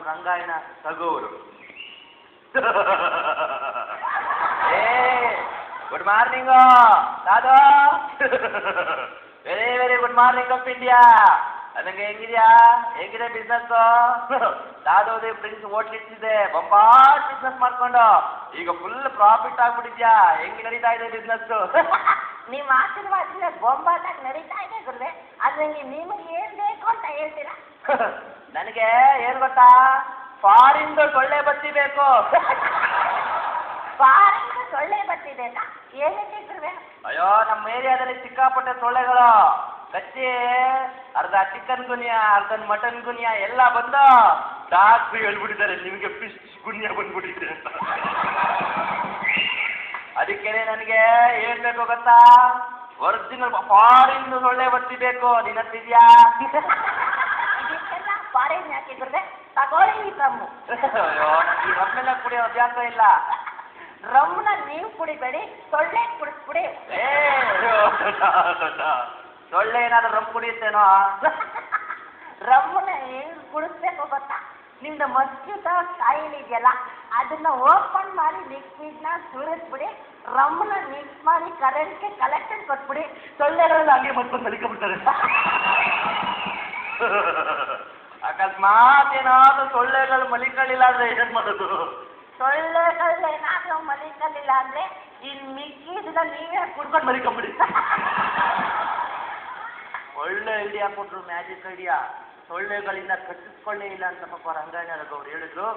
ರಂಗಾಯಣ ತಗೋರು. ಏ good morning Dada. Very very good morning of India. ನನಗೆ ಹೇಗಿದೆ ಬಿಸ್ನೆಸ್? ದಾದೋದಿ ಪ್ರಿನ್ಸ್ ಹೋಟ್ಲಿಟ್ಟಿದೆ, ಬೊಂಬಾಟ್ business ಮಾಡ್ಕೊಂಡು ಈಗ ಫುಲ್ ಪ್ರಾಫಿಟ್ ಆಗ್ಬಿಟ್ಟಿದ್ಯಾ? ಹೆಂಗೆ ನಡೀತಾ ಇದೆ ಬಿಸ್ನೆಸ್? ನಿಮ್ಮ ಆಶೀರ್ವಾದದಿಂದ ಬೊಂಬಾಟಾಗಿ ನಡೀತಾ ಇದೆ ಗುರುವೆ. ಆದ್ರೆ ನಿಮಗೆ ಏನ್ ಬೇಕು ಅಂತ ಹೇಳ್ತೀರಾ? ನನಗೆ ಏನ್ ಗೊತ್ತಾ, ಫಾರಿನ್ ಸೊಳ್ಳೆ ಬತ್ತಿ ಬೇಕು. ಫಾರಿನ್ ಸೊಳ್ಳೆ ಬತ್ತಿದೆ ಏನಕ್ಕೆ ಗುರುವೆ? ಅಯ್ಯೋ, ನಮ್ಮ ಏರಿಯಾದಲ್ಲಿ ಸಿಕ್ಕಾಪಟ್ಟೆ ಸೊಳ್ಳೆಗಳು ಕಚ್ಚಿ ಅರ್ಧ ಚಿಕನ್ ಗುನಿಯಾ, ಅರ್ಧ ಮಟನ್ ಗುನಿಯಾ ಎಲ್ಲ ಬಂದು ಡಾಕ್ಟ್ರು ಹೇಳ್ಬಿಟ್ಟಿದ್ದಾರೆ ನಿಮಗೆ ಫಿಶ್ ಗುನಿಯಾ ಬಂದ್ಬಿಟ್ಟಿದೆ ಅಂತ. ಅದಕ್ಕೆ ನನಗೆ ಏನ್ ಬೇಕು ಗೊತ್ತಾ, ಒರಿಜಿನಲ್ ಫಾರಿನ್ ಸೊಳ್ಳೆ ಬತ್ತಿ ಬೇಕು. ನಿನ್ನ ಹತ್ರ ಇದೆಯಾ? ಇದಕ್ಕೆಲ್ಲ ಫಾರಿನ್ ಯಾಕೆ ಗುರುವೆ? ತಗೊಳ್ಳಿ ರಮ್ಮು. ಅಯ್ಯೋ, ನನಗೆ ಈ ರಮ್ಮೆಲ್ಲ ಕುಡಿಯೋ ಅಭ್ಯಾಸ ಇಲ್ಲ. ರಮ್ನ ನೀವು ಕುಡಿಬೇಡಿ, ಸೊಳ್ಳೆ ಕುಡಿಸ್ಬಿಡಿ. ಸೊಳ್ಳೆ ಏನಾದ್ರು ರಮ್ ಕುಡಿಯುತ್ತೇನೋ? ರಮ್ಮನ ಹೆಂಗ್ ಕುಡಿಸ್ಬೇಕು ಗೊತ್ತಾ? ನಿಮ್ದು ಮಸ್ಕಿಟೋ ಕಾಯಿಲ್ ಇದೆಯಲ್ಲ, ಅದನ್ನ ಓಪನ್ ಮಾಡಿ ಲಿಕ್ವಿಡ್ನ ಸುರಿಸ್ಬಿಡಿ, ರಮ್ಮನ ಮಿಕ್ಸ್ ಮಾಡಿ ಕರೆಂಟ್ಗೆ ಕಲೆಕ್ಷನ್ ಕೊಟ್ಬಿಡಿ, ಸೊಳ್ಳೆಗಳೆಲ್ಲ ಹಂಗೆ ಮತ್ಕೊಂಡು ಮಲಿಕೊಂಡ್ಬಿಡ್ತಾರೆ. ಅಕಸ್ಮಾತ್ ಏನಾದ್ರು ಸೊಳ್ಳೆಗಳು ಮಲಿಕೊಳ್ಳಿಲ್ಲ ಅಂದ್ರೆ ಏನ್ ಮಾಡೋದು? ಸೊಳ್ಳೆಗಳು ಏನಾದ್ರೂ ಮಲಿಕಲಿಲ್ಲ ಅಂದ್ರೆ ಇನ್ ಮಿಕ್ಕಿದನ್ನ ನೀವೇ ಕುಡ್ಕೊಂಡು ಮಲಿಕೊಂಬಿಡಿ. ಒಳ್ಳೆ ಐಡಿಯಾ ಕೊಟ್ರು, ಮ್ಯಾಜಿಕ್ ಐಡಿಯಾ. ಸೊಳ್ಳೆಗಳಿಂದ ಕಟ್ಟಿಸ್ಕೊಳ್ಳೇ ಇಲ್ಲ ಅಂತ ಪಾಪ ರಂಗಾಯಣ ರಘು ಅವ್ರು ಹೇಳಿದ್ರು.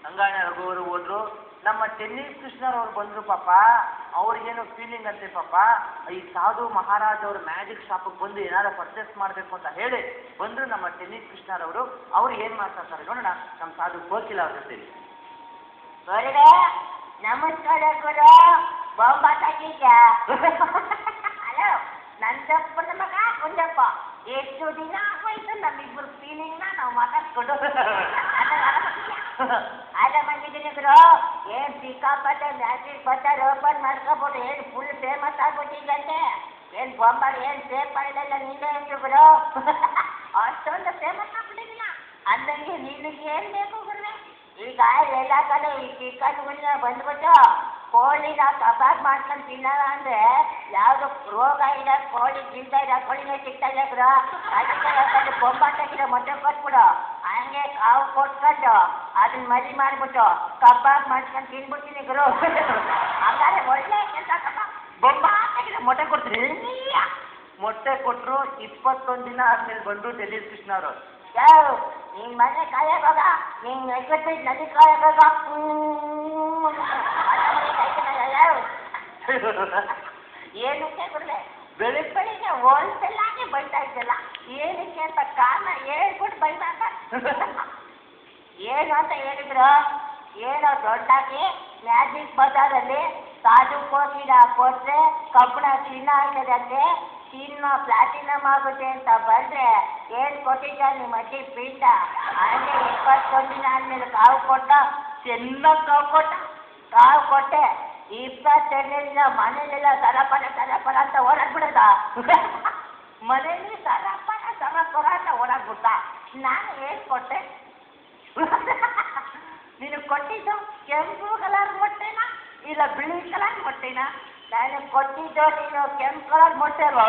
ರಂಗಾಯಣ ರಘು ಅವರು ಹೋದ್ರು. ನಮ್ಮ ಟೆನ್ನಿಸ್ ಕೃಷ್ಣರವ್ರು ಬಂದ್ರು. ಪಾಪ ಅವ್ರಿಗೇನು ಫೀಲಿಂಗ್ ಅಂತೆ ಪಾಪ, ಈ ಸಾಧು ಮಹಾರಾಜ್ ಅವ್ರ ಮ್ಯಾಜಿಕ್ ಶಾಪಿಗೆ ಬಂದು ಏನಾದ್ರು ಪರ್ಚೇಸ್ ಮಾಡಬೇಕು ಅಂತ ಹೇಳಿ ಬಂದ್ರು ನಮ್ಮ ಟೆನ್ನಿಸ್ ಕೃಷ್ಣರವರು. ಅವ್ರು ಏನ್ ಮಾತಾಡ್ತಾರೆ ನೋಡೋಣ ನಮ್ಮ ಸಾಧು ಕೋಕಿಲ ಅವ್ರ ಜೊತೆ. ನಮಸ್ಕಾರ ಗುರು, ಬೊಂಬಾಟಾಗಿದ್ಯಾ? ಹಲೋ, ನಂದಪ್ಪನ ಮಗ ಕುಂದಪ್ಪ. ಎಷ್ಟು ದಿನ ಆಗೋಯ್ತು ನಮ್ಮಿಬ್ಬರು ಫೀಲಿಂಗ್ನ ನಾವು ಮಾತಾಡ್ಕೊಂಡು. ಆರಾಮಾಗಿದ್ದೀನಿ ಗುರು. ಏನ್ ಸಿಕ್ಕಾಪಟ್ಟೆ ಮ್ಯಾಜಿಕ್ ಬಜಾರ್ ಓಪನ್ ಮಾಡ್ಕೊಬೋದು, ಏನ್ ಫುಲ್ ಫೇಮಸ್ ಆಗ್ಬಿಟ್ಟಿದ್ದಂತೆ. ಏನ್ ಬೊಂಬಾರ್ ಏನ್ ಸೇಫ್ ಮಾಡಿಲ್ಲ ನೀವೇ ಎಷ್ಟು ಗುರು? ಅಷ್ಟೊಂದು ಫೇಮಸ್ ಆಗ್ಬಿಟ್ಟಿದ್ದೀನ ಅಂದಂಗೆ ನಿನಗೆ ಏನ್ ಬೇಕು ಗುರುವೆ? ಈಗ ಎಲ್ಲ ಕಡೆ ಈ ಚಿಕನ್ ಗುನಿಯಾ ಬಂದ್ಬಿಟ್ಟು ಕೋಳಿನ ಕಬಾಬ್ ಮಾಡ್ಕೊಂಡು ತಿನ್ನೋಣ ಅಂದ್ರೆ ಯಾವ್ದು ರೋಗ ಇಲ್ಲ, ಕೋಳಿ ತಿಂತಾ ಇಲ್ಲ, ಕೋಳಿನೇ ಸಿಗ್ತಾ ಇಲ್ಲ ಗುರು. ಅದಕ್ಕೆ ಬೊಂಬಾಟಾಗಿರೋ ಮೊಟ್ಟೆ ಕೊಟ್ಬಿಡು, ಹಂಗೆ ಕಾವು ಕೊಟ್ಕೊಂಡು ಅದನ್ನ ಮರಿ ಮಾಡ್ಬಿಟ್ಟು ಕಬಾಬ್ ಮಾಡ್ಕೊಂಡು ತಿನ್ಬಿಡ್ತೀನಿ ಗುರು. ಹಂಗಾರೆ ಒಳ್ಳೆ ಕೆಲಸ. ಕಬಾಬ್ ಬೊಂಬಾಟಾಗಿರೋ ಮೊಟ್ಟೆ ಕೊಡ್ತೀನಿ. ಮೊಟ್ಟೆ ಕೊಟ್ಟರು 21 ದಿನ ಆದ್ಮೇಲೆ ಬಂದ್ರು ಟೆನ್ನಿಸ್ ಕೃಷ್ಣ ಅವರು. ಯಾವ ನಿನ್ ಮನೆ ಕಾಯಾಗ ನಿನ್ ಎಕ್ಕಟ್ಟಿ ನದಿ ಕಾಯಾಗ ಏನಕ್ಕೆ ಗುರುವೆ? ಬೆಳಿಗ್ಗೆ ಹೋಲ್ಸೇಲ್ ಆಗಿ ಬೈತಾ ಇದ್ದಲ್ಲ, ಏನಕ್ಕೆ ಅಂತ ಕಾರಣ ಹೇಳ್ಬಿಟ್ಟು ಬೈತಾಕ. ಏನು ಅಂತ ಹೇಳಿದ್ರು? ಏನೋ ದೊಡ್ಡಾಗಿ ಮ್ಯಾಜಿಕ್ ಬಜಾರಲ್ಲಿ ಸಾಧು ಕೋಕಿಲ ಕೊಟ್ರೆ ಕಬ್ಬಣ ಚಿನ್ನ ಆಗ್ತದಂತೆ, ಚಿನ್ನ ಪ್ಲಾಟಿನಮ್ ಆಗುತ್ತೆ ಅಂತ ಬಂದ್ರೆ ಏನ್ ಕೊಟ್ಟಿದ್ದ ನಿಮ್ಮ ಅಜ್ಜಿ ಪಿಂಡ? ಹಂಗೆ 21 ದಿನ ಆದ್ಮೇಲೆ ಕಾವು ಕೊಟ್ಟ, ಚೆನ್ನಾಗಿ ಕಾವು ಕೊಟ್ಟೆ. 22 ದಿನ ಮನೇಲೆಲ್ಲ ಸರಪರ ಅಂತ ಓಡಾಡ್ಬಿಡದ. ಮನೇಲಿ ಸರಪರ ಅಂತ ಓಡಾಡ್ಬಿಟ್ಟ. ನಾನು ಏನ್ ಕೊಟ್ಟೆ? ನೀನು ಕೊಟ್ಟಿದ್ದು ಕೆಂಪು ಕಲರ್ ಮೊಟ್ಟೆನಾ ಇಲ್ಲ ಬಿಳಿ ಕಲರ್ ಮೊಟ್ಟೆನಾ? ನಾನು ಕೊಟ್ಟಿದ್ದು ನೀನು ಕೆಂಪು ಕಲರ್ ಮೊಟ್ಟೆ ಅಲ್ವಾ?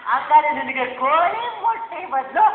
ಹಂಗಾರೆ ನಿನಗೆ ಕೋಳಿ ಮೊಟ್ಟೆ ಬದಲು